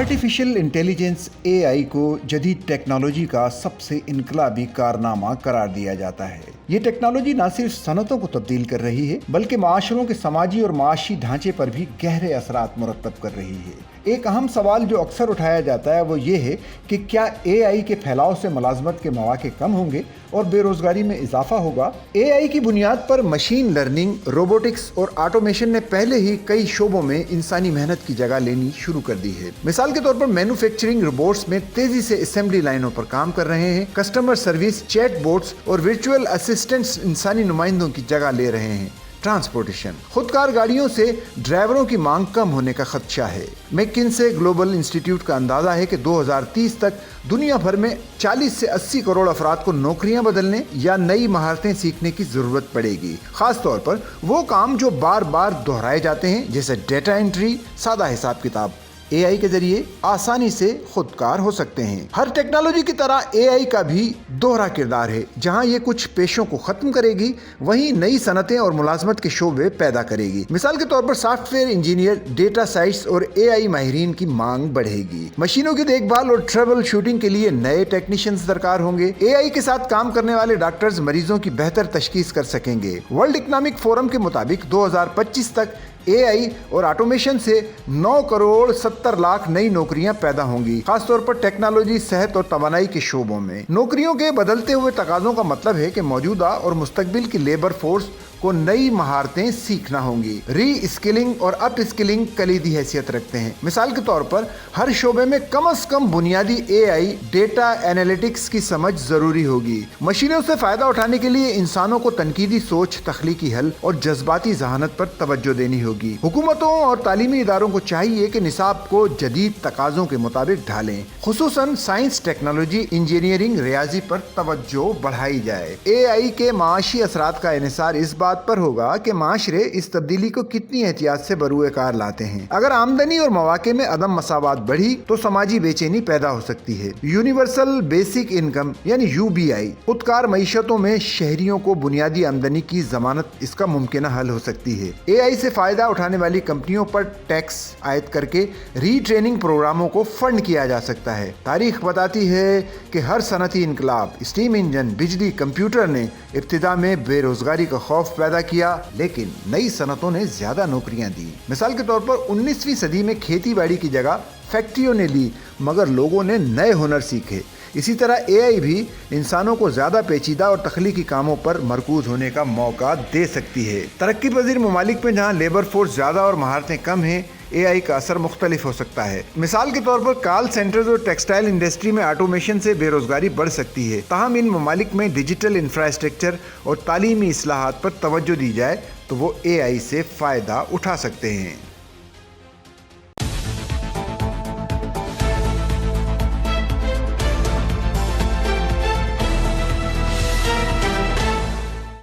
Artificial intelligence AI को जदीद technology का सबसे इनकलाबी कारनामा करार दिया जाता है। ये टेक्नोलॉजी न सिर्फ सनतों को तब्दील कर रही है बल्कि माशरों के समाजी और माशी ढांचे पर भी गहरे असरात मुरतब कर रही है। एक अहम सवाल जो अक्सर उठाया जाता है वो ये है कि क्या एआई के फैलाव से मुलाजमत के मौके कम होंगे और बेरोजगारी में इजाफा होगा। एआई की बुनियाद पर मशीन लर्निंग, रोबोटिक्स और ऑटोमेशन ने पहले ही कई शोबों में इंसानी मेहनत की जगह लेनी शुरू कर दी है। मिसाल के तौर पर मैन्युफैक्चरिंग रोबोट्स में तेजी से असेंबली लाइनों पर काम कर रहे हैं। कस्टमर सर्विस, चैट बोट्स और वर्चुअल असिस्टेंट्स इंसानी नुमाइंदों की जगह ले रहे हैं। ट्रांसपोर्टेशन, खुदकार गाड़ियों से ड्राइवरों की मांग कम होने का खदशा है। मैकिन्से ग्लोबल इंस्टीट्यूट का अंदाजा है कि 2030 तक दुनिया भर में 40 से 80 करोड़ अफराद को नौकरियां बदलने या नई महारतें सीखने की जरूरत पड़ेगी। खास तौर पर वो काम जो बार बार दोहराए जाते हैं, जैसे डेटा एंट्री, सादा हिसाब किताब, एआई के जरिए आसानी से खुदकार हो सकते हैं। हर टेक्नोलॉजी की तरह एआई का भी दोहरा किरदार है। जहां ये कुछ पेशों को खत्म करेगी, वहीं नई सनतें और मुलाजमत के शोबे पैदा करेगी। मिसाल के तौर पर सॉफ्टवेयर इंजीनियर, डेटा साइंस और एआई माहिरीन की मांग बढ़ेगी। मशीनों की देखभाल और ट्रबल शूटिंग के लिए नए टेक्नीशियंस दरकार होंगे। एआई के साथ काम करने वाले डॉक्टर्स मरीजों की बेहतर तशखीस कर सकेंगे। वर्ल्ड इकोनॉमिक फोरम के मुताबिक 2025 तक एआई और ऑटोमेशन से 9 करोड़ 70 लाख नई नौकरियां पैदा होंगी, खासतौर पर टेक्नोलॉजी, सेहत और तवानाई के शोबों में। नौकरियों के बदलते हुए तकाज़ों का मतलब है कि मौजूदा और मुस्तकबिल की लेबर फोर्स को नई महारतें सीखना होंगी। री स्किलिंग और अप स्किलिंग कलीदी हैसियत रखते हैं। मिसाल के तौर पर हर शोबे में कम से कम बुनियादी एआई, डेटा एनालिटिक्स की समझ जरूरी होगी। मशीनों से फायदा उठाने के लिए इंसानों को तनकीदी सोच, तख्लीकी हल और जज्बाती जहानत पर तवज्जो देनी होगी। हुकूमतों और तालीमी इदारों को चाहिए कि निसाब को जदीद तकाज़ों के मुताबिक ढालें। खुसूसन साइंस, टेक्नोलॉजी, इंजीनियरिंग, रियाजी पर तवज्जो बढ़ाई जाए। एआई के माशी असरात का इन्हिसार इस बात पर होगा कि माशरे इस तब्दीली को कितनी एहतियात से बरूए कार लाते हैं। अगर आमदनी और मौके में अदम मसावत बढ़ी तो समाजी बेचैनी पैदा हो सकती है। यूनिवर्सल बेसिक इनकम यानी यूबीआई खुदकार मईशतों में शहरियों को बुनियादी आमदनी की जमानत इसका मुमकिन हल हो सकती है। एआई से फायदा उठाने वाली कंपनियों पर टैक्स आयद करके रीट्रेनिंग प्रोग्रामों को फंड किया जा सकता है। तारीख बताती है कि हर सनती इनकलाब, स्टीम इंजन, बिजली, कंप्यूटर ने इब्तिदा में बेरोजगारी का खौफ पैदा किया, लेकिन नई सनतों ने ज्यादा नौकरियां दी। मिसाल के तौर पर 19वीं सदी में खेती बाड़ी की जगह फैक्ट्रियों ने ली, मगर लोगों ने नए हुनर सीखे। इसी तरह एआई भी इंसानों को ज्यादा पेचीदा और तख्लीकी कामों पर मरकूज होने का मौका दे सकती है। तरक्की पजीर ममालिक में जहाँ लेबर फोर्स ज्यादा और महारतें कम हैं, एआई का असर मुख्तलिफ हो सकता है। मिसाल के तौर पर कॉल सेंटर्स और टेक्सटाइल इंडस्ट्री में ऑटोमेशन से बेरोजगारी बढ़ सकती है। ताहम इन ममालिक में डिजिटल इंफ्रास्ट्रक्चर और तालीमी इस्लाहात पर तवज्जो दी जाए तो वो एआई से फायदा उठा सकते हैं।